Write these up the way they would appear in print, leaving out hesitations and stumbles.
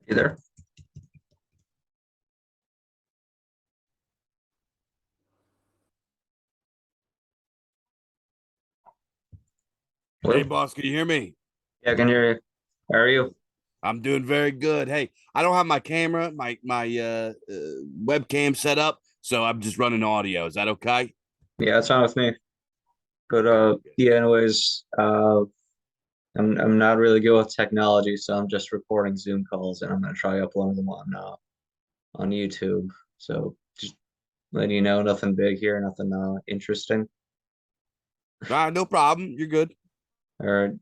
You there? Hey, Hello? boss, can you hear me? Yeah, I can hear you. How are you? I'm doing very good. Hey, I don't have my camera, my webcam set up, so I'm just running audio. Is that okay? Yeah, it's fine with me. But Very good. yeah, anyways, I'm not really good with technology, so I'm just recording Zoom calls and I'm gonna try uploading them on YouTube. So just letting you know, nothing big here, nothing interesting. No problem. You're good. Or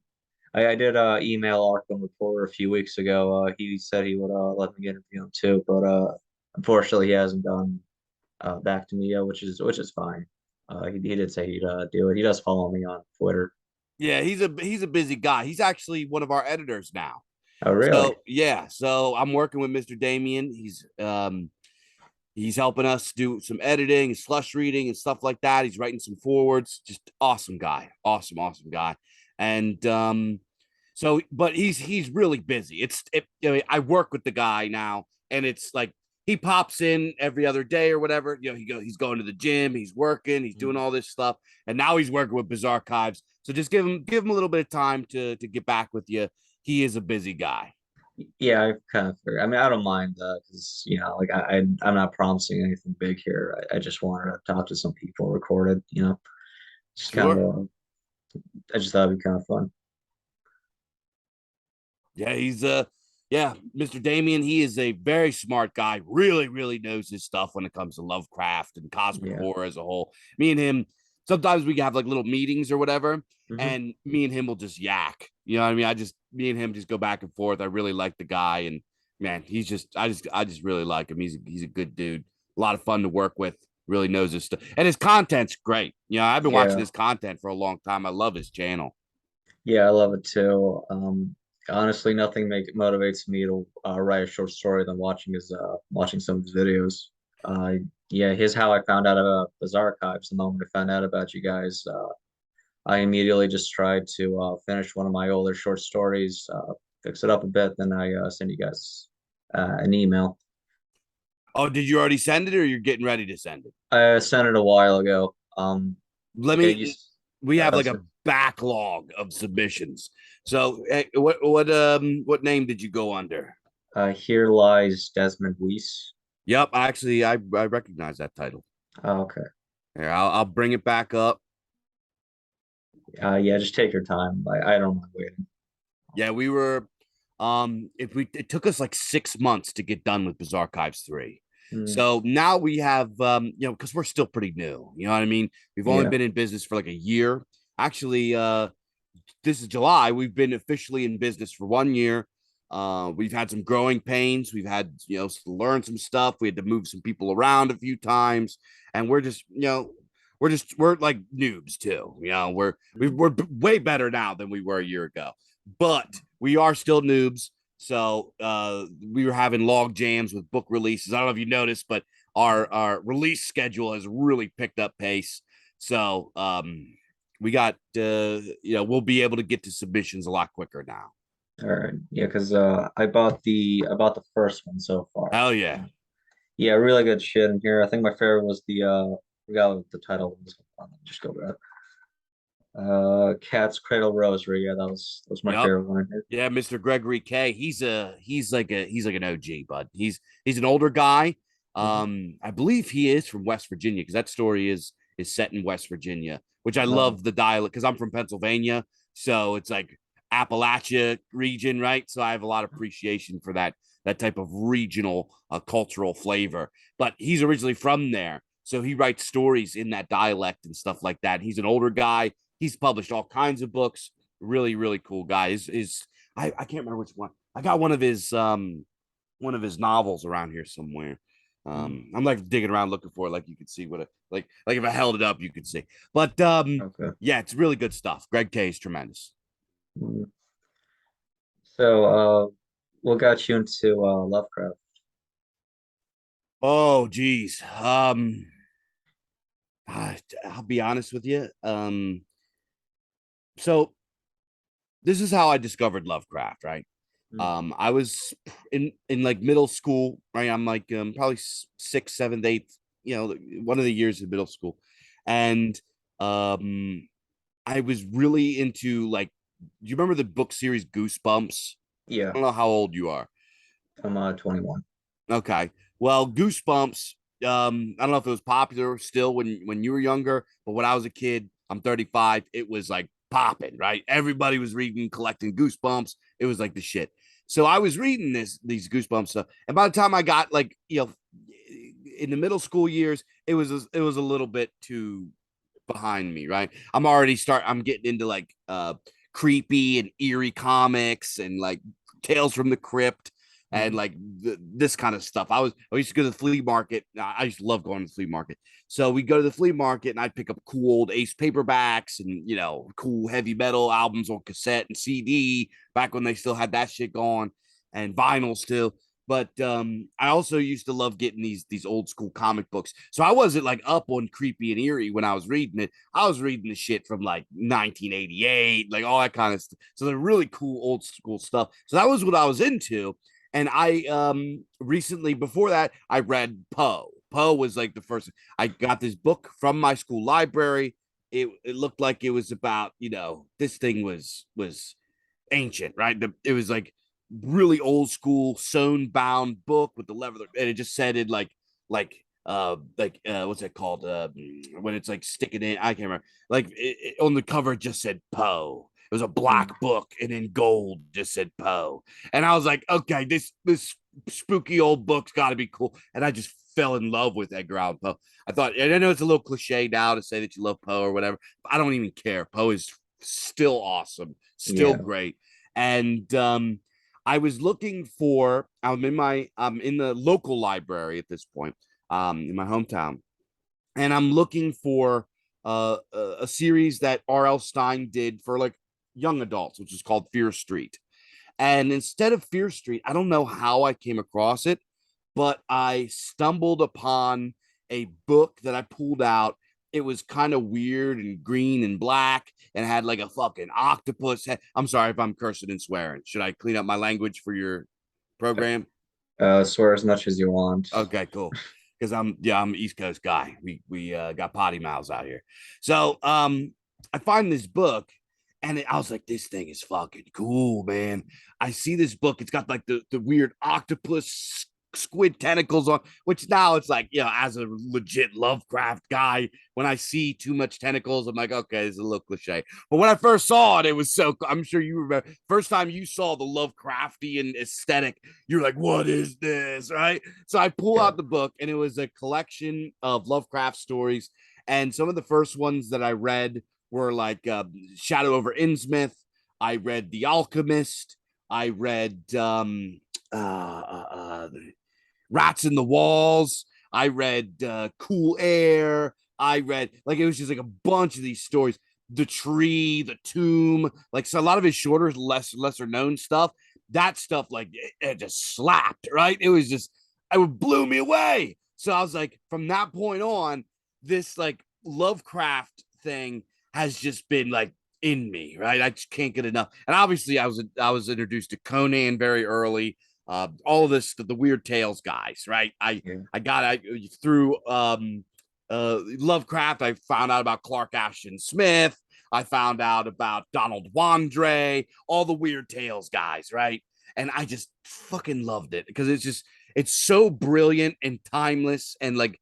I did email Arkham Reporter a few weeks ago. He said he would let me interview him too, but unfortunately he hasn't gone back to me yet, which is fine. He did say he'd do it. He does follow me on Twitter. Yeah, he's a busy guy. He's actually one of our editors now. Oh, really? So yeah, so I'm working with Mr. Damien. He's helping us do some editing and slush reading and stuff like that. He's writing some forwards. Just awesome guy. Awesome guy. And so, but he's really busy. I work with the guy now, and it's like he pops in every other day or whatever. He's going to the gym, he's working, he's doing Mhm. all this stuff, and now he's working with Bizarchives. So just give him a little bit of time to get back with you. He is a busy guy. Yeah, I kind of figured. I mean, I don't mind because like I'm not promising anything big here. I just wanted to talk to some people, record it. Just kind Sure. of. I just thought it'd be kind of fun. Yeah, yeah, Mr. Damien, he is a very smart guy. Really knows his stuff when it comes to Lovecraft and cosmic Yeah. horror as a whole. Me and him, sometimes we have like little meetings or whatever, Hmm. and me and him will just yak. You know what I mean? Me and him just go back and forth. I really like the guy, and man, I just really like him. He's a good dude. A lot of fun to work with. Really knows his stuff, and his content's great. I've been watching Yeah. his content for a long time. I love his channel. Yeah, I love it too. Honestly, nothing motivates me to write a short story than watching some of his videos. Yeah, here's how I found out about Bizarchives. The moment I found out about you guys, I immediately just tried to finish one of my older short stories, fix it up a bit, then I send you guys an email. Oh, did you already send it, or you're getting ready to send it? I sent it a while ago. Let Yeah, me We have like that's a it. backlog of submissions. So what name did you go under? Here lies Desmond Weiss. Yep, actually I recognize that title. Oh, okay. Here, I'll bring it back up. Yeah, just take your time. I don't mind waiting. Yeah, we were if we it took us like 6 months to get done with Bizarre Archives 3. Mm, So now we have because we're still pretty new, you know what I mean? We've only yeah. been in business for like a year. Actually, this is July. We've been officially in business for 1 year. We've had some growing pains. We've had, to learn some stuff. We had to move some people around a few times, and we're like noobs too. Mm, We're way better now than we were a year ago, but we are still noobs. So we were having log jams with book releases. I don't know if you noticed, but our release schedule has really picked up pace. So we got we'll be able to get to submissions a lot quicker now. all right. Yeah, because I bought the first one so far. Hell yeah. Yeah, really good shit in here. I think my favorite was the forgot what the title was. Just go back. Cat's Cradle Rosary. Yeah, that was my Yep. favorite one in here. Yeah, Mr. Gregory K. He's like an OG, bud. He's an older guy. Hmm. I believe he is from West Virginia because that story is set in West Virginia, which I Oh, love the dialect because I'm from Pennsylvania, so it's like Appalachia region, right? So I have a lot of appreciation for that type of regional cultural flavor. But he's originally from there, so he writes stories in that dialect and stuff like that. He's an older guy. He's published all kinds of books. Really cool guy. Is I can't remember which one. I got one of his novels around here somewhere. mm, I'm like digging around looking for it, like you could see what it like if I held it up, you could see. But okay. yeah, it's really good stuff. Greg K is tremendous. Mm. So, what got you into Lovecraft? Oh geez. I'll be honest with you. So this is how I discovered Lovecraft, right? Mm. I was in like middle school, right? I'm like probably sixth, seventh, eighth, one of the years of middle school, and um, I was really into like. Do you remember the book series Goosebumps? Yeah, I don't know how old you are. I'm 21. Okay. Well, Goosebumps. I don't know if it was popular still when you were younger, but when I was a kid, I'm 35. It was like popping, right? Everybody was reading, collecting Goosebumps. It was like the shit. So I was reading these Goosebumps stuff, and by the time I got like in the middle school years, it was a little bit too behind me, right? I'm getting into like creepy and eerie comics and like Tales from the Crypt and Mm. like this kind of stuff. I used to go to the flea market. I used to love going to the flea market. So we go to the flea market and I'd pick up cool old Ace paperbacks and cool heavy metal albums on cassette and CD back when they still had that shit going and vinyl still. But I also used to love getting these old school comic books. So I wasn't like up on creepy and eerie when I was reading it. I was reading the shit from like 1988, like all that kind of stuff. So they're really cool old school stuff. So that was what I was into. And I recently before that I read Poe. Poe was like the first. I got this book from my school library. It looked like it was about this thing was ancient, right? It was like really old school sewn bound book with the leather, and it just said it like what's it called when it's like sticking in, I can't remember, like on the cover it just said Poe. It was a Mm. black book and in gold just said Poe, and I was like, okay, this spooky old book's got to be cool, and I just fell in love with Edgar Allan Poe. I thought, and I know it's a little cliche now to say that you love Poe or whatever, but I don't even care. Poe is still awesome, still Yeah. great. And I was looking for. I'm in the local library at this point, in my hometown, and I'm looking for a series that R.L. Stein did for like young adults, which is called Fear Street. And instead of Fear Street, I don't know how I came across it, but I stumbled upon a book that I pulled out. It was kind of weird and green and black and had like a fucking octopus head. I'm sorry if I'm cursing and swearing. Should I clean up my language for your program? Swear as much as you want. Okay, cool. Because I'm an East Coast guy. We got potty mouths out here. So I find this book and I was like, this thing is fucking cool, man. I see this book. It's got like the weird octopus squid tentacles on, which now it's like, as a legit Lovecraft guy, when I see too much tentacles, I'm like, okay, this is a little cliche. But when I first saw it, it was so I'm sure you remember first time you saw the Lovecraftian aesthetic, you're like, what is this? Right. So I pull Yeah. out the book and it was a collection of Lovecraft stories. And some of the first ones that I read were like Shadow over Innsmouth. I read The Alchemist. I read Rats in the Walls. I read Cool Air. I read like it was just like a bunch of these stories. The Tree, The Tomb, like so a lot of his shorter, lesser known stuff. That stuff like it just slapped, right? It blew me away. So I was like, from that point on, this like Lovecraft thing has just been like in me, right? I just can't get enough. And obviously, I was introduced to Conan very early. All of this, the Weird Tales guys, right? I Yeah. I got I through Lovecraft. I found out about Clark Ashton Smith. I found out about Donald Wandre, all the Weird Tales guys, right? And I just fucking loved it because it's so brilliant and timeless and like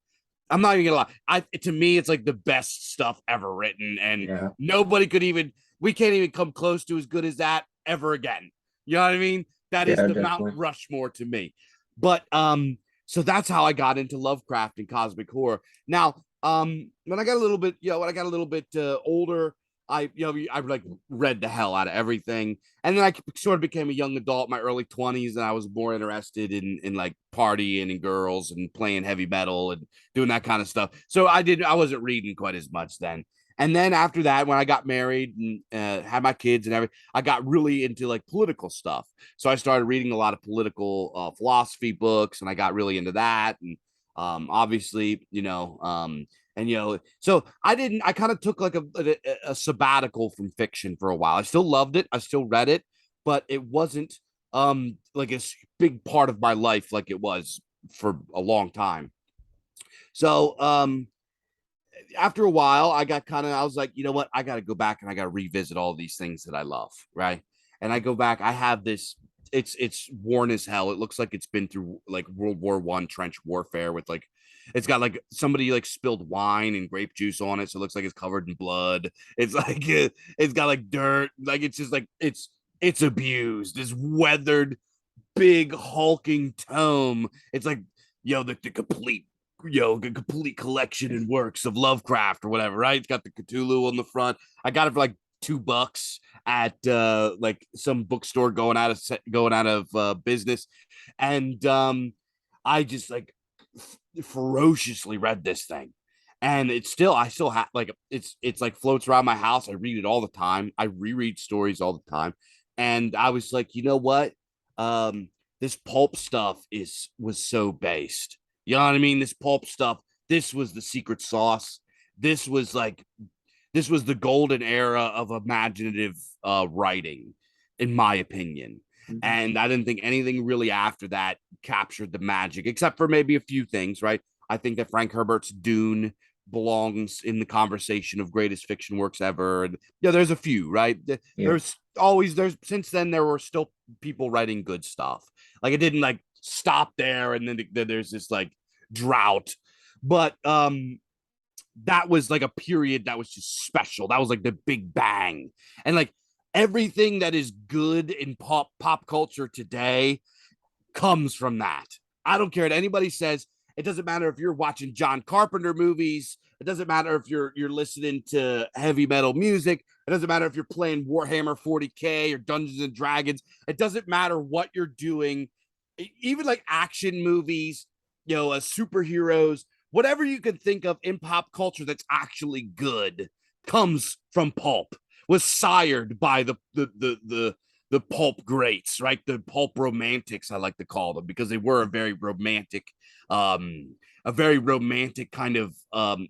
I'm not even gonna lie. To me, it's like the best stuff ever written, and Yeah. nobody could even. We can't even come close to as good as that ever again. You know what I mean? That is Yeah, the Mount definitely. Rushmore to me. But so that's how I got into Lovecraft and cosmic horror. Now, when I got a little bit, when I got a little bit older, I like read the hell out of everything, and then I sort of became a young adult in my early 20s, and I was more interested in like partying and girls and playing heavy metal and doing that kind of stuff. So I wasn't reading quite as much then. And then after that, when I got married and had my kids and everything, I got really into like political stuff. So I started reading a lot of political philosophy books, and I got really into that. And obviously, so I kind of took like a sabbatical from fiction for a while. I still loved it. I still read it, but it wasn't like a big part of my life, like it was for a long time. So after a while, I was like, you know what? I got to go back and I got to revisit all these things that I love. Right. And I go back, I have this, it's worn as hell. It looks like it's been through like World War I trench warfare with like, it's got like somebody like spilled wine and grape juice on it. So it looks like it's covered in blood. It's like, it's got like dirt. Like, it's just like, it's abused. It's weathered, big hulking tome. It's like, the complete the complete collection and works of Lovecraft or whatever, right? It's got the Cthulhu on the front. I got it for like $2 at like some bookstore going out of business, and I just like ferociously read this thing, and I still have like it's like floats around my house. I read it all the time. I reread stories all the time, and I was like, you know what? This pulp stuff was so based. You know what I mean? This pulp stuff, this was the secret sauce. This was like, this was the golden era of imaginative writing, in my opinion. Mhm. And I didn't think anything really after that captured the magic, except for maybe a few things, right? I think that Frank Herbert's Dune belongs in the conversation of greatest fiction works ever. And yeah, there's a few, right? Yeah. There's since then there were still people writing good stuff. Like it didn't like stop there and then there's this like drought. But that was like a period that was just special. That was like the big bang. And like everything that is good in pop culture today comes from that. I don't care what anybody says. It doesn't matter if you're watching John Carpenter movies. It doesn't matter if you're listening to heavy metal music. It doesn't matter if you're playing Warhammer 40K or Dungeons and Dragons. It doesn't matter what you're doing. Even like action movies, superheroes, whatever you can think of in pop culture that's actually good comes from pulp. Was sired by the pulp greats, right? The pulp romantics, I like to call them, because they were a very romantic kind of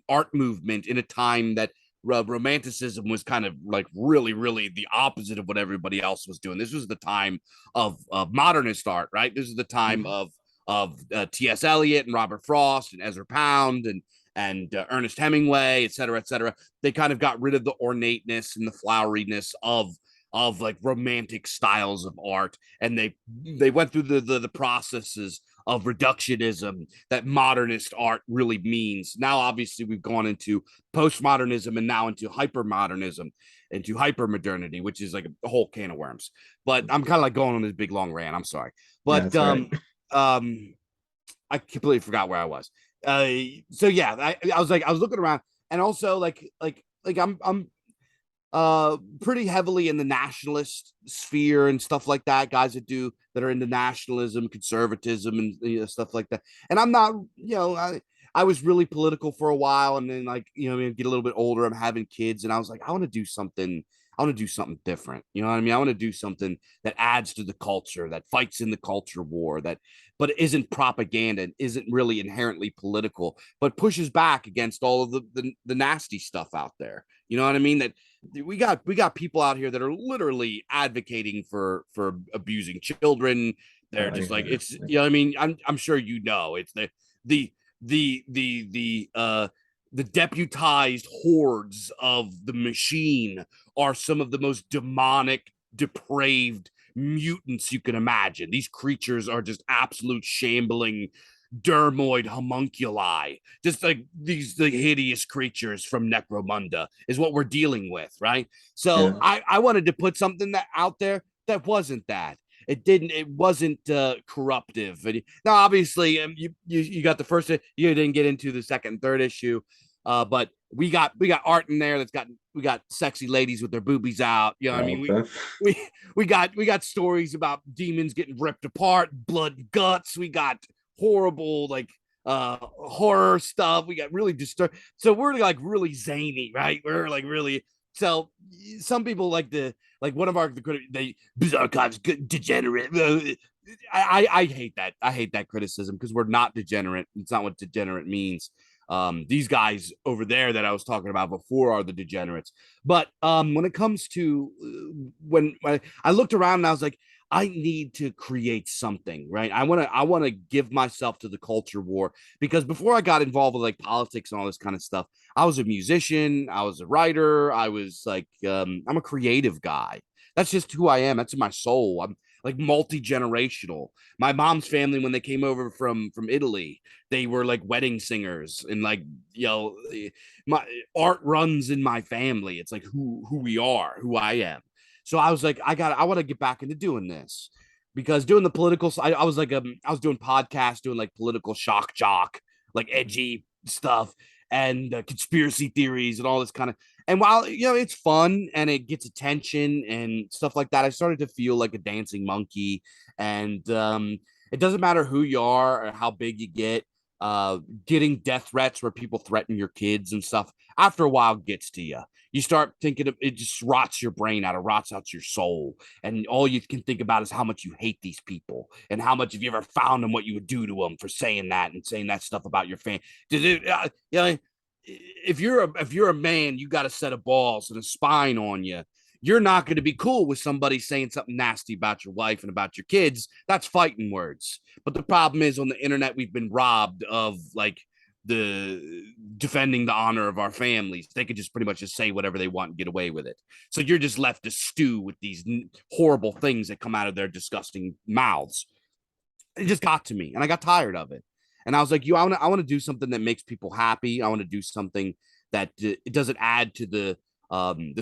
art movement in a time that romanticism was kind of like really, really the opposite of what everybody else was doing. This was the time of modernist art, right? This is the time Mhm. of T.S. Eliot and Robert Frost and Ezra Pound and Ernest Hemingway, et cetera, et cetera. They kind of got rid of the ornateness and the floweriness of like romantic styles of art, and they went through the processes of reductionism that modernist art really means. Now obviously we've gone into postmodernism and now into hypermodernism, into hypermodernity, which is like a whole can of worms. But I'm kind of like going on this big long rant, I'm sorry. Yeah, But that's right. I completely forgot where I was. So yeah, I was looking around, and also like pretty heavily in the nationalist sphere and stuff like that. Guys that are into nationalism, conservatism, and stuff like that. And I'm not, I was really political for a while, and then like get a little bit older. I'm having kids, and I was like, I want to do something. I want to do something different. You know what I mean? I want to do something that adds to the culture, that fights in the culture war, that but isn't propaganda and isn't really inherently political, but pushes back against all of the nasty stuff out there. You know what I mean? That we got people out here that are literally advocating for abusing children. They're just like, Yeah. it's what I mean. I'm sure it's the the deputized hordes of the machine are some of the most demonic, depraved mutants you can imagine. These creatures are just absolute shambling dermoid homunculi, just like the hideous creatures from Necromunda is what we're dealing with, right? So Yeah. I wanted to put something that out there that wasn't that. It wasn't corruptive. And now obviously you got the first, you didn't get into the second and third issue, but we got art in there we got sexy ladies with their boobies out. You know what I mean? Okay. We we got stories about demons getting ripped apart, blood and guts. We got horrible like horror stuff. We got really disturbed. So we're like really zany, right? We're like really, so some people like one of our they Bizarchives degenerate. I hate that. I hate that criticism because we're not degenerate. It's not what degenerate means. These guys over there that I was talking about before are the degenerates. But when it comes to when I looked around and I was like, I need to create something, right? I want to give myself to the culture war, because before I got involved with like politics and all this kind of stuff, I was a musician, I was a writer, I was like I'm a creative guy. That's just who I am. That's in my soul. I'm like multi-generational. My mom's family, when they came over from Italy, they were like wedding singers, and like, you know, my art runs in my family. It's like who we are, who I am. So I was like, I want to get back into doing this, because doing the political, I was like, I was doing podcasts, doing like political shock jock, like edgy stuff, and conspiracy theories and all this kind of. And while, you know, it's fun and it gets attention and stuff like that, I started to feel like a dancing monkey. And it doesn't matter who you are or how big you get. Uh, Getting death threats where people threaten your kids and stuff, after a while gets to you. You start thinking of it, just rots your brain out, it rots out your soul, and all you can think about is how much you hate these people, and how much, have you ever found them, what you would do to them for saying that and saying that stuff about your family. You know, if you're a man, you got a set of balls and a spine on you. You're not going to be cool with somebody saying something nasty about your wife and about your kids. That's fighting words. But the problem is, on the internet, we've been robbed of like the defending the honor of our families. They could just pretty much just say whatever they want and get away with it. So you're just left to stew with these horrible things that come out of their disgusting mouths. It just got to me, and I got tired of it. And I was like, I want to do something that makes people happy. I want to do something that it doesn't add to the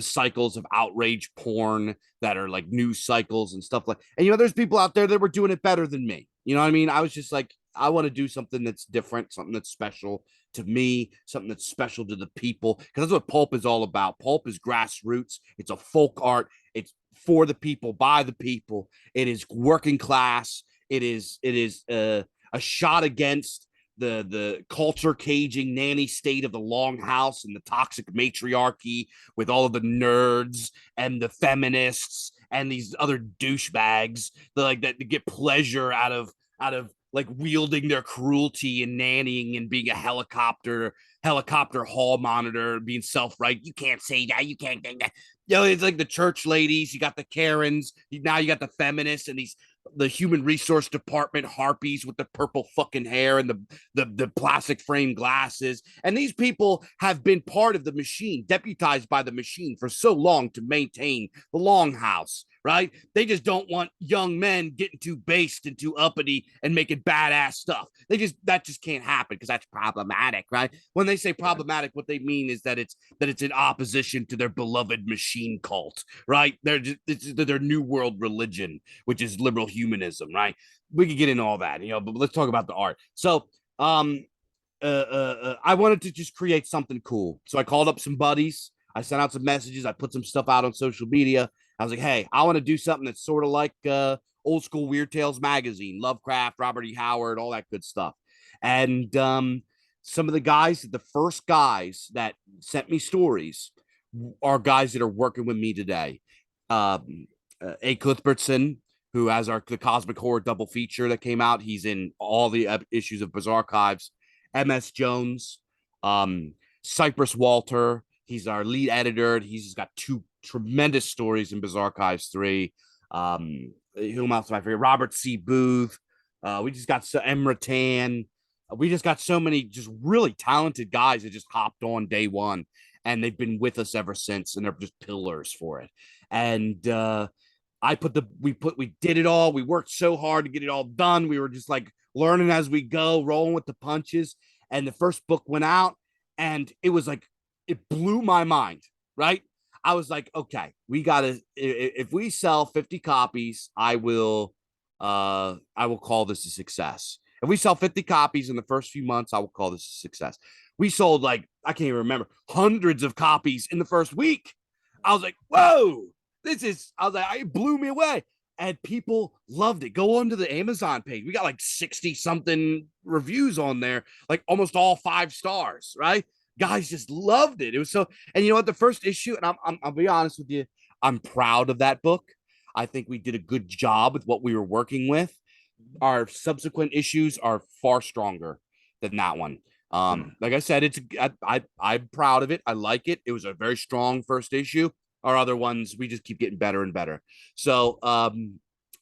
cycles of outrage porn that are like news cycles and stuff like. And you know, there's people out there that were doing it better than me. You know what I mean? I was just like, I want to do something that's different, something that's special to me, something that's special to the people, because that's what pulp is all about. Pulp is grassroots. It's a folk art. It's for the people, by the people. It is working class. It is a shot against the culture caging nanny state of the longhouse and the toxic matriarchy, with all of the nerds and the feminists and these other douchebags that like that get pleasure out of like wielding their cruelty and nannying and being a helicopter hall monitor, being self-right. You can't say that. You can't think that. You know, it's like the church ladies. You got the Karens. Now you got the feminists and the human resource department harpies with the purple fucking hair and the plastic frame glasses. And these people have been part of the machine, deputized by the machine for so long to maintain the longhouse, right? They just don't want young men getting too based and too uppity and making badass stuff. That just can't happen, because that's problematic, right? When they say problematic, what they mean is that it's in opposition to their beloved machine cult, right? It's their new world religion, which is liberal humanism, right? We could get into all that, you know, but let's talk about the art. So, I wanted to just create something cool. So I called up some buddies. I sent out some messages. I put some stuff out on social media. I was like, hey, I want to do something that's sort of like old school Weird Tales magazine, Lovecraft, Robert E. Howard, all that good stuff. And some of the first guys that sent me stories are guys that are working with me today. A. Cuthbertson, who has the Cosmic Horror double feature that came out. He's in all the issues of Bizarchives. M.S. Jones, Cypress Walter. He's our lead editor. He's got two tremendous stories in Bizarchives 3. Who else am I forget? Robert C. Booth. We just got Emra Tan. We just got so many just really talented guys that just hopped on day one, and they've been with us ever since, and they're just pillars for it. And we did it all. We worked so hard to get it all done. We were just like learning as we go, rolling with the punches. And the first book went out, and it was like, it blew my mind, right? I was like, okay, we gotta, if we sell 50 copies, I will call this a success. If we sell 50 copies in the first few months, I will call this a success. We sold like, I can't even remember, hundreds of copies in the first week. I was like, whoa, it blew me away. And people loved it. Go onto the Amazon page. We got like 60 something reviews on there, like almost all 5 stars, right? Guys just loved it. It was so, and you know what? The first issue, and I'll be honest with you, I'm proud of that book. I think we did a good job with what we were working with. Our subsequent issues are far stronger than that one. Like I said, I'm proud of it. I like it. It was a very strong first issue. Our other ones, we just keep getting better and better. So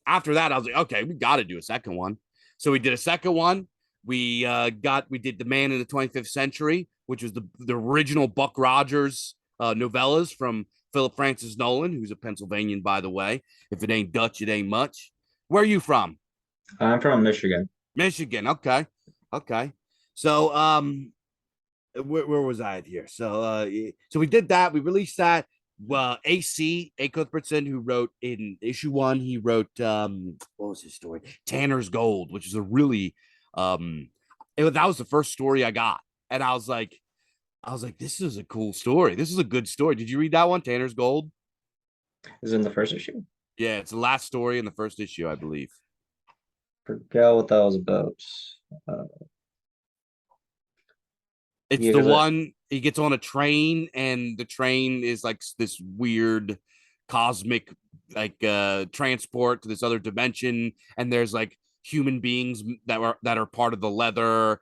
after that, I was like, okay, we got to do a second one. So we did a second one. We did The Man in the 25th Century, which was the original Buck Rogers novellas from Philip Francis Nolan, who's a Pennsylvanian, by the way. If it ain't Dutch, it ain't much. Where are you from? I'm from Michigan. Michigan. Okay. Okay. So where was I at here? So we did that. We released that. AC A. Cuthbertson, who wrote in issue one, he wrote what was his story? Tanner's Gold, which is a really that was the first story I got, and I was like, this is a cool story. This is a good story. Did you read that one, Tanner's Gold? Is it in the first issue? Yeah, it's the last story in the first issue, I believe. Forgot what that was about. Uh, It's yeah, the because one he gets on a train, and the train is like this weird cosmic transport to this other dimension, and there's like human beings that are part of the leather.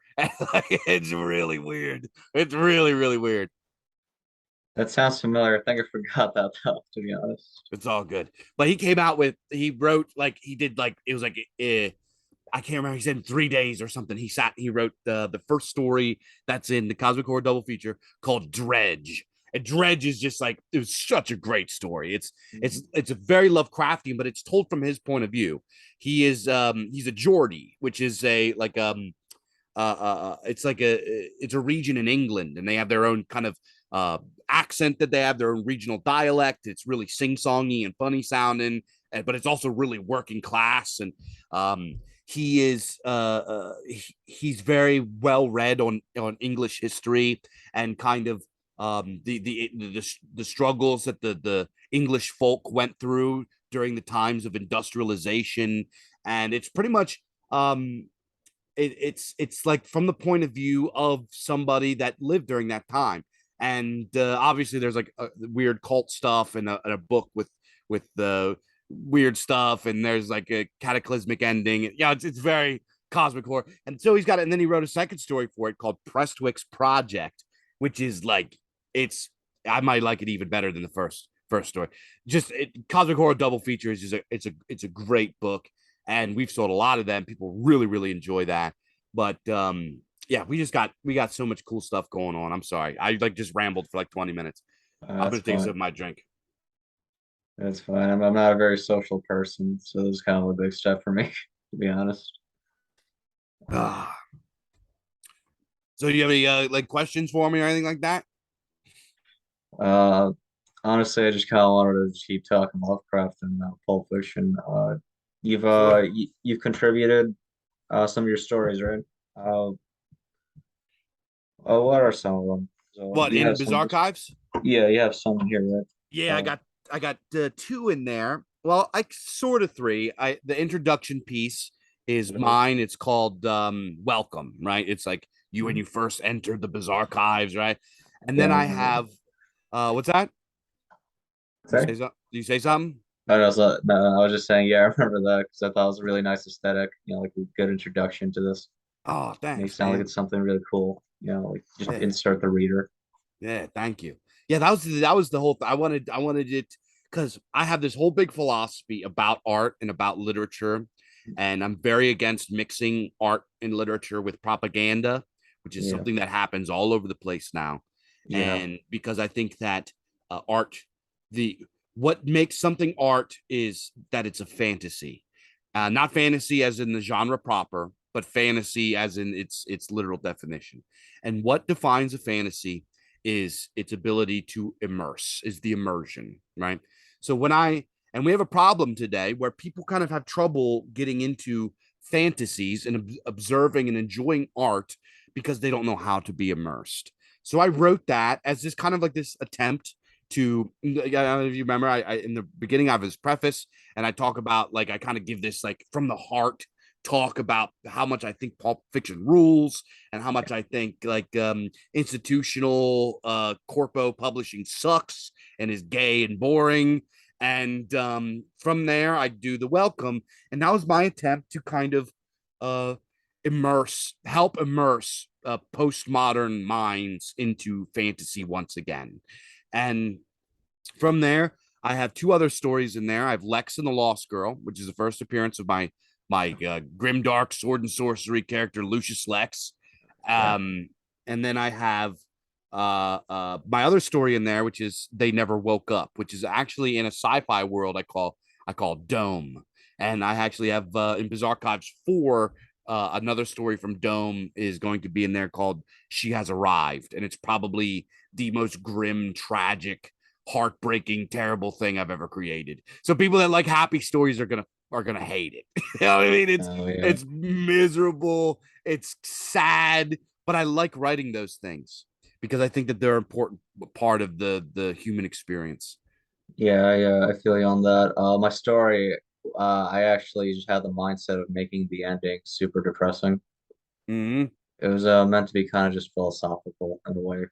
It's really weird. It's really, really weird. that sounds familiar. I think I forgot that though, to be honest. It's all good. But he wrote like he did like it was like I can't remember. He said in 3 days or something. He wrote the first story that's in the Cosmic Horror double feature called Dredge. And Dredge is just like it was such a great story. It's a very Lovecraftian, but it's told from his point of view. He's a Geordie, which is a like it's like it's a region in England, and they have their own kind of accent, that they have their own regional dialect. It's really sing-songy and funny sounding, but it's also really working class. And he is he's very well read on English history, and kind of the struggles that the English folk went through during the times of industrialization. And it's pretty much it's like from the point of view of somebody that lived during that time. And obviously there's like weird cult stuff, and a book with the weird stuff, and there's like a cataclysmic ending. Yeah, it's very cosmic horror. And so he's got it, and then he wrote a second story for it called Prestwick's Project, which is like it's I might like it even better than the first story. Cosmic Horror double feature is just it's a great book, and we've sold a lot of them. People really, really enjoy that. But yeah, we got so much cool stuff going on. I'm sorry, I like just rambled for like 20 minutes. I'm That's gonna take a sip fine. of my drink. That's fine. I'm not a very social person, so this is kind of a big step for me, to be honest. Uh, Ah. So do you have any like questions for me or anything like that? uh, honestly, I just kind of wanted to keep talking Lovecraft and Pulp Fiction. Sure. You've contributed some of your stories, right? Uh, what are some of them? So What you in have some, Bizarchives? yeah, you have some here, right? Yeah, Uh, I got two in there. Well, I sort of three. I The introduction piece is mine. It's called Welcome, right? It's like you when you first entered the Bizarchives, right? And yeah, then I I remember that. have what's that? Sorry? You say something? No, no, no, I was just saying, yeah, I remember that because I thought it was a really nice aesthetic, like a good introduction to this. Oh, Makes thanks, it sound like man. it's something really cool, like just Yeah. insert the reader. Yeah, thank you. Yeah, that was the whole I wanted it because I have this whole big philosophy about art and about literature, and I'm very against mixing art and literature with propaganda, which is Yeah, something that happens all over the place now. yeah, And because I think that art, the what makes something art is that it's a fantasy, not fantasy as in the genre proper, but fantasy as in its literal definition. And what defines a fantasy is its ability to immerse, is the immersion, right? So we have a problem today where people kind of have trouble getting into fantasies and observing and enjoying art because they don't know how to be immersed. So I wrote that as this kind of like this attempt to, I don't know if you remember, I in the beginning I have this preface, and I talk about like I kind of give this like from the heart talk about how much I think Pulp Fiction rules, and how much I think like institutional corpo publishing sucks and is gay and boring. And from there, I do the welcome, and that was my attempt to kind of uh, help immerse postmodern minds into fantasy once again. And from there, I have two other stories in there. I have Lex and the Lost Girl, which is the first appearance of my grimdark sword and sorcery character Lucius Lex. Yeah. And then I have my other story in there, which is They Never Woke Up, which is actually in a sci-fi world I call Dome. And I actually have in Bizarchives 4 another story from Dome is going to be in there called She Has Arrived. And it's probably the most grim, tragic, heartbreaking, terrible thing I've ever created. So people that like happy stories are gonna hate it. You know what I mean? It's Oh yeah. it's miserable, it's sad, but I like writing those things because I think that they're an important part of the human experience. Yeah, I feel you on that. My story, I actually just had the mindset of making the ending super depressing. Mm-hmm. It was meant to be kind of just philosophical in a way.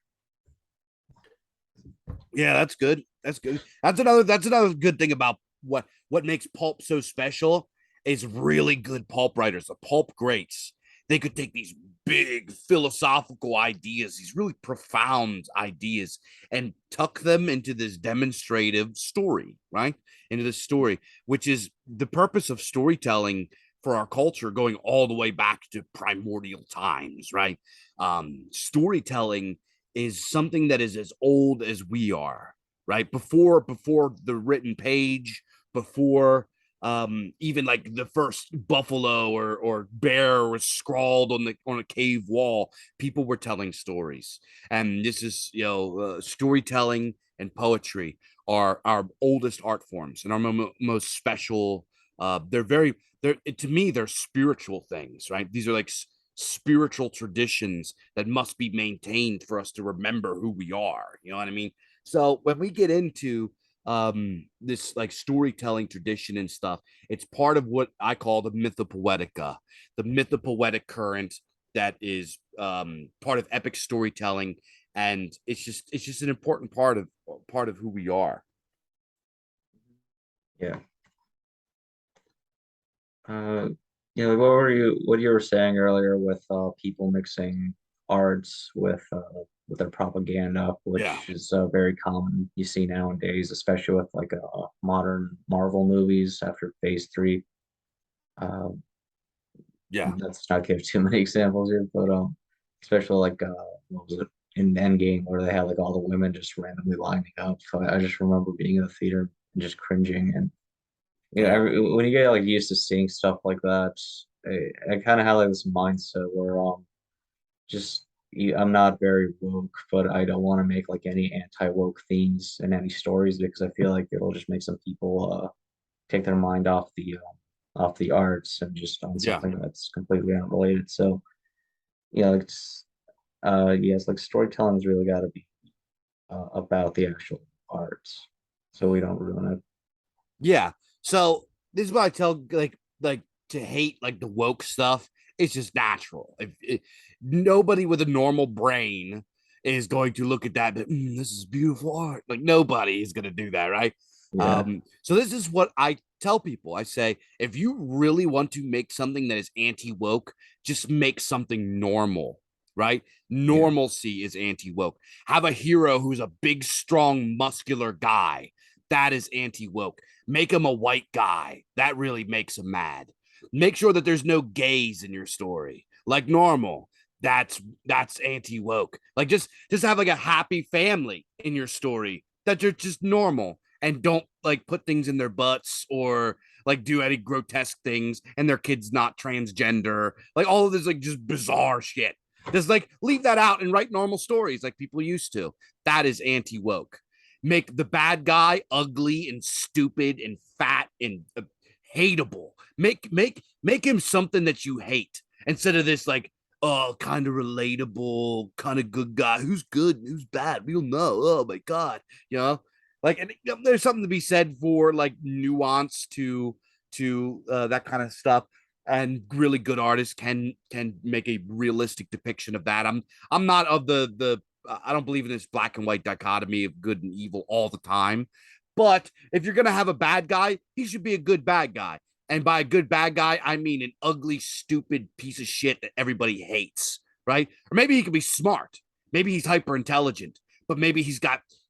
Yeah, that's good. That's good. That's another good thing about what makes pulp so special is really good pulp writers, the pulp greats. They could take these big philosophical ideas, these really profound ideas, and tuck them into this demonstrative story, right? Into this story, which is the purpose of storytelling for our culture going all the way back to primordial times, right? Storytelling is something that is as old as we are, right? Before the written page, before even like the first buffalo or bear was scrawled on a cave wall, people were telling stories. And this is, storytelling and poetry are our oldest art forms and our most special. They're to me they're spiritual things, right? These are like spiritual traditions that must be maintained for us to remember who we are. You know what I mean? So when we get into this like storytelling tradition and stuff, it's part of what I call the mythopoetica, the mythopoetic current that is part of epic storytelling, and it's just an important part of who we are. Yeah. Uh, what you were saying earlier with people mixing arts with their propaganda, Yeah, which is very common you see nowadays, especially with like modern Marvel movies after Phase 3. Uh, yeah, let's not give too many examples here, but especially like what was it in Endgame where they had like all the women just randomly lining up. So I just remember being in the theater and just cringing and yeah, when you get like used to seeing stuff like that, I kind of have like this mindset where just I'm not very woke, but I don't want to make like any anti-woke themes in any stories because I feel like it'll just make some people take their mind off the arts and just on yeah. something that's completely unrelated. So it's yes, like storytelling has really got to be about the actual arts, so we don't ruin it. Yeah. So this is what I tell like to hate like the woke stuff. It's just natural. Nobody with a normal brain is going to look at that. But, this is beautiful art. Like nobody is going to do that, right? Yeah, So this is what I tell people. I say, if you really want to make something that is anti woke, just make something normal, right? yeah, Normalcy is anti woke. Have a hero who's a big, strong, muscular guy. That is anti woke. Make him a white guy. That really makes him mad. Make sure that there's no gays in your story. Like normal. That's anti woke. Like just have like a happy family in your story that you're just normal and don't like put things in their butts or like do any grotesque things and their kids not transgender. Like all of this like just bizarre shit. Just like leave that out and write normal stories like people used to. That is anti woke. Make the bad guy ugly and stupid and fat and hateable. Make him something that you hate instead of this like kind of relatable, kind of good guy. Who's good and who's bad? We don't know. Oh my god, you know, like and, there's something to be said for like nuance to that kind of stuff. And really good artists can make a realistic depiction of that. I'm not of the I don't believe in this black and white dichotomy of good and evil all the time. But if you're gonna have a bad guy, he should be a good bad guy. And by a good bad guy, I mean an ugly, stupid piece of shit that everybody hates, right? Or maybe he could be smart. Maybe he's hyper intelligent, but maybe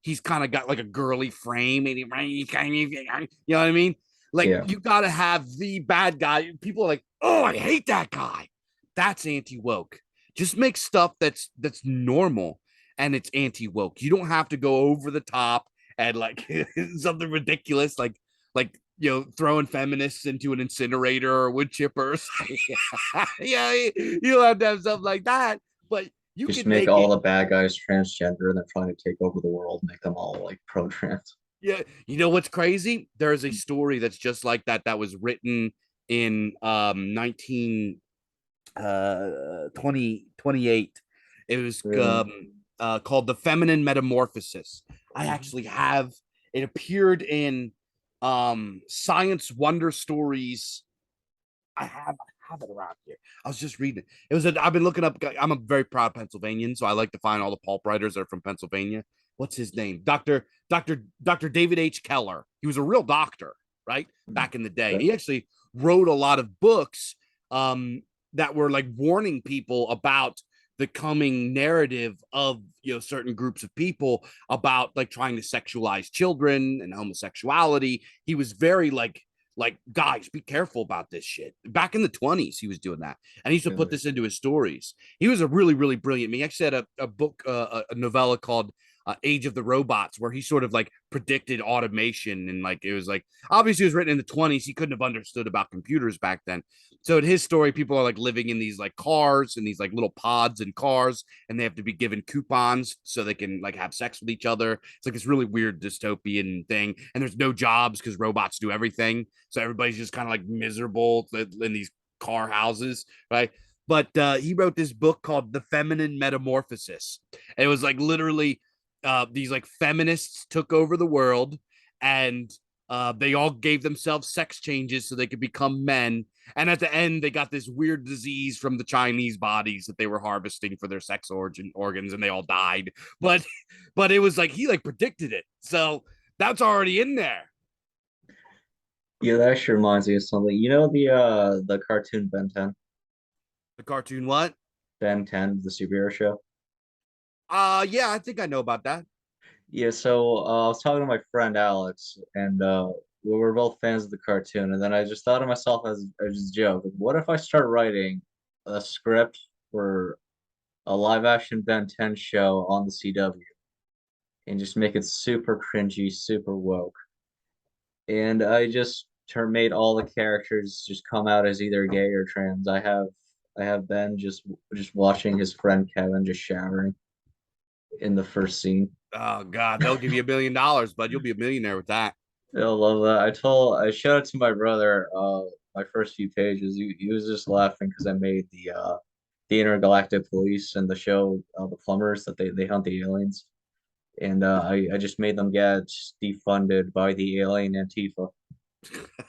he's kind of got like a girly frame, and you know what I mean? Like Yeah. you got to have the bad guy. People are like, oh, I hate that guy. That's anti woke. Just make stuff that's normal and it's anti woke. You don't have to go over the top and like something ridiculous throwing feminists into an incinerator or wood chippers. Yeah, you don't have to have stuff like that, but you Just can make make all it. the bad guys transgender and then trying to take over the world, make them all like pro-trans. Yeah, you know what's crazy? There's a story that's just like that that was written in 19 2028. It was Really? called The Feminine Metamorphosis. I Mhm. actually have it appeared in Science Wonder Stories. I have it around here. I was just reading it. I've been looking up. I'm a very proud Pennsylvanian, so I like to find all the pulp writers that are from Pennsylvania. What's his name? Dr. David H. Keller. He was a real doctor, right? Back in the day. And Okay. he actually wrote a lot of books that were like warning people about the coming narrative of certain groups of people about like trying to sexualize children and homosexuality. He was very like guys, be careful about this shit. Back in the 20s, he was doing that, and he used to put Really? this into his stories. He was a really, really brilliant. He actually had a book, a novella called Age of the Robots, where he sort of like predicted automation, and like it was like obviously it was written in the 20s. He couldn't have understood about computers back then. So in his story, people are like living in these like cars and these like little pods and cars, and they have to be given coupons so they can like have sex with each other. It's like this really weird dystopian thing, and there's no jobs because robots do everything. So everybody's just kind of like miserable in these car houses, right? But he wrote this book called The Feminine Metamorphosis. And it was like literally these like feminists took over the world, and they all gave themselves sex changes so they could become men. And at the end, they got this weird disease from the Chinese bodies that they were harvesting for their sex organs, and they all died. But but it was like he like predicted it, so that's already in there. Yeah, that actually reminds me of something. You know the cartoon Ben 10? The cartoon what? Ben 10, the superhero show? Yeah, I think I know about that. Yeah, so I was talking to my friend Alex, and we were both fans of the cartoon, and then I just thought to myself as a joke, what if I start writing a script for a live action Ben 10 show on the CW and just make it super cringy, super woke? And I just made all the characters just come out as either gay or trans. I have Ben just watching his friend Kevin just showering in the first scene. Oh God, they'll give you $1 million, but you'll be a millionaire with that. I love that. I showed it to my brother, my first few pages. He was just laughing because I made the intergalactic police and the show, the plumbers that they hunt the aliens. And I just made them get defunded by the alien Antifa.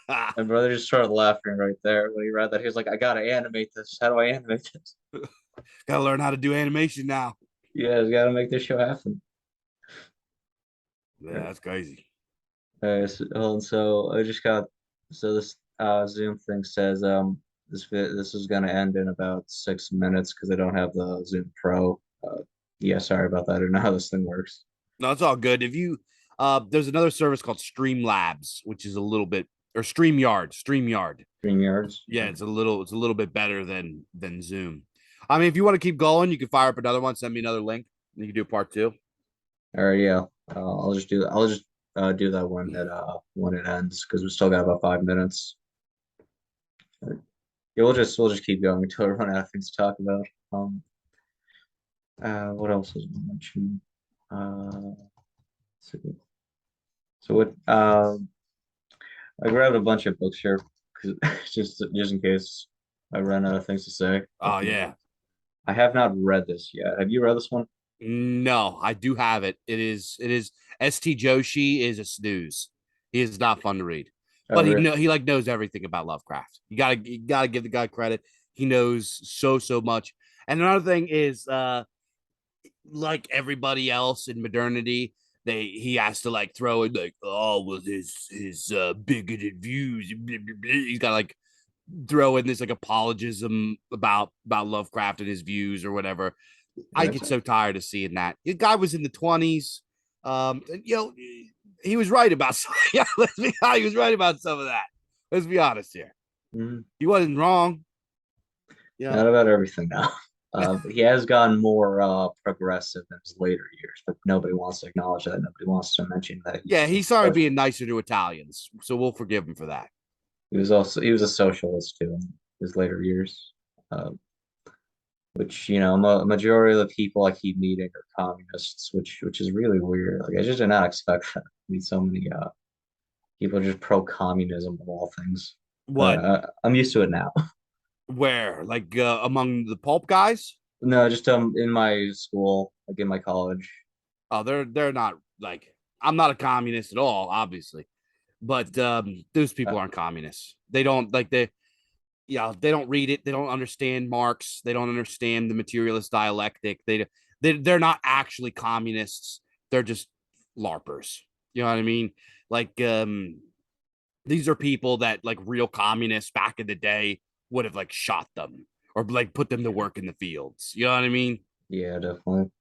My brother just started laughing right there when he read that. He was like, I gotta animate this. How do I animate this? Gotta learn how to do animation now. Yeah, I gotta make this show happen. Yeah, that's crazy. So I just got so this Zoom thing says this is gonna end in about 6 minutes because I don't have the Zoom Pro. Yeah, sorry about that. I don't know how this thing works. No, it's all good. If you there's another service called Streamlabs, which is a little bit or StreamYard. StreamYards. Yeah, it's a little bit better than Zoom. I mean, if you want to keep going, you can fire up another one, send me another link. You can do part two. All right, yeah. I'll just do that when it ends because we still got about 5 minutes. Yeah, we'll just keep going until we run out of things to talk about. What else was mentioned? So, so what? I grabbed a bunch of books here 'cause just in case I run out of things to say. Oh yeah. I have not read this yet. Have you read this one? No, I do have it. It is ST Joshi is a snooze. He is not fun to read. Oh, But he really? know he like knows everything about Lovecraft. You gotta give the guy credit. He knows so much. And another thing is like everybody else in modernity, he has to like throw in like, oh well his bigoted views. He's got like throw in this like apologism about Lovecraft and his views or whatever. I Yeah. get so tired of seeing that. The guy was in the 20s. You know, he was right about some. Yeah, he was right about some of that. Let's be honest here. Mhm. He wasn't wrong. You know. Not about everything now. He has gotten more progressive in his later years, but nobody wants to acknowledge that. Nobody wants to mention that Yeah, he started being nicer to Italians, so we'll forgive him for that. he was a socialist too in his later years. Uh, which majority of the people I keep meeting are communists, which is really weird. Like I just did not expect that. Meet so many people just pro communism of all things. But What? I'm used to it now. Where? Like among the pulp guys? No, just in my school, like in my college. Oh, they're not like I'm not a communist at all, obviously, but those Uh, people aren't communists. They don't like they yeah they don't read it. They don't understand Marx. They don't understand the materialist dialectic. They're not actually communists. They're just larpers. You know what I mean? Like these are people that like real communists back in the day would have like shot them or like put them to work in the fields. You know what I mean? yeah, definitely.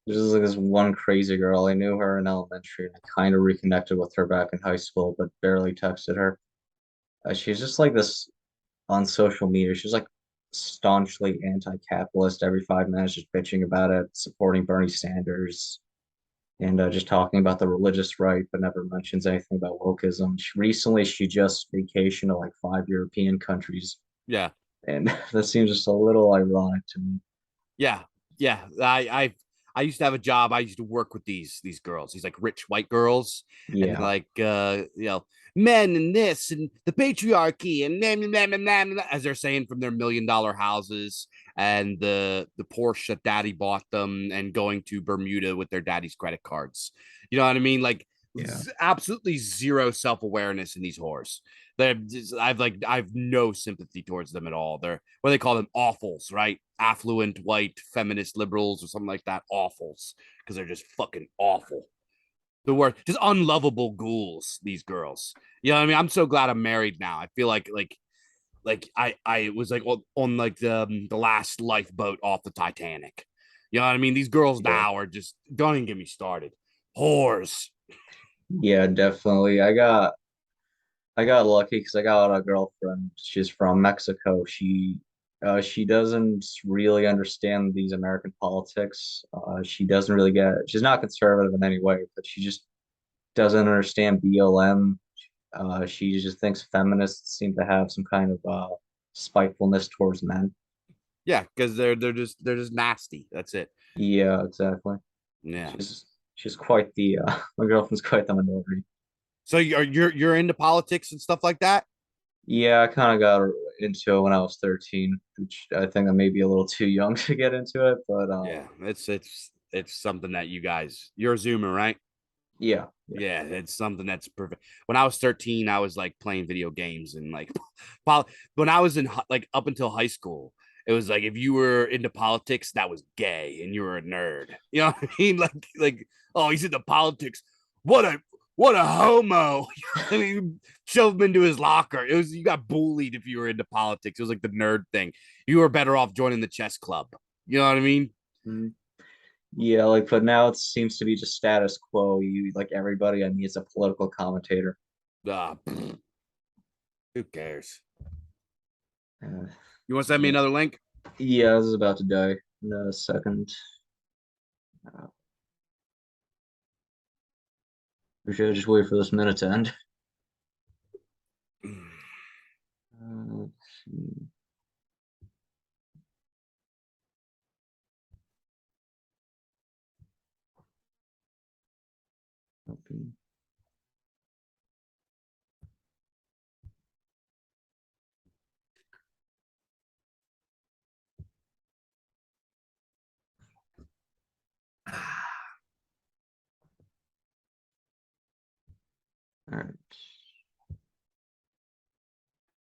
There's just like this one crazy girl. I knew her in elementary, and I kind of reconnected with her back in high school, but barely texted her. She's just like this on social media. She's like staunchly anti-capitalist. Every 5 minutes, just bitching about it, supporting Bernie Sanders, and just talking about the religious right, but never mentions anything about wokeism. Recently, she just vacationed to like 5 European countries, Yeah. and that seems just a little ironic to me. Yeah, yeah. I used to have a job. I used to work with these girls, these like rich white girls, and Yeah, like men and this and the patriarchy and as they're saying from their $1 million houses and the Porsche that daddy bought them and going to Bermuda with their daddy's credit cards. You know what I mean? Like yeah, absolutely zero self-awareness in these whores. I've no sympathy towards them at all. They're what do they call them, awfuls, right? Affluent white feminist liberals or something like that. Awfuls because they're just fucking awful. The word just unlovable ghouls. These girls. You know what I mean? I'm so glad I'm married now. I feel like I was like on like the last lifeboat off the Titanic. You know what I mean? These girls yeah. now are just don't even get me started. Whores. Yeah, definitely. I got lucky because I got a girlfriend. She's from Mexico. She doesn't really understand these American politics. She doesn't really get it. She's not conservative in any way, but she just doesn't understand BLM. She just thinks feminists seem to have some kind of spitefulness towards men. Yeah, because they're just nasty. That's it. Yeah, exactly. Yeah. She's quite the my girlfriend's quite the minority. So you're into politics and stuff like that? Yeah, I kind of got into it when I was 13, which I think I may be a little too young to get into it, but Yeah, it's something that you guys you're a Zoomer, right? yeah, yeah, Yeah, it's something that's perfect. When I was 13, I was like playing video games and like when I was in like up until high school, it was like if you were into politics, that was gay and you were a nerd. You know what I mean? Like oh, he's into politics. What a what a homo. I mean, shove him into his locker. It was you got bullied if you were into politics. It was like the nerd thing. You were better off joining the chess club. You know what I mean? mhm. Yeah. Like, but now it seems to be just status quo. You like everybody I mean is a political commentator. Who cares? Uh, You want to send me yeah, another link? yeah. This is about to die in a second. Uh, or should I just wait for this minute to end? Let's see. Open. All right.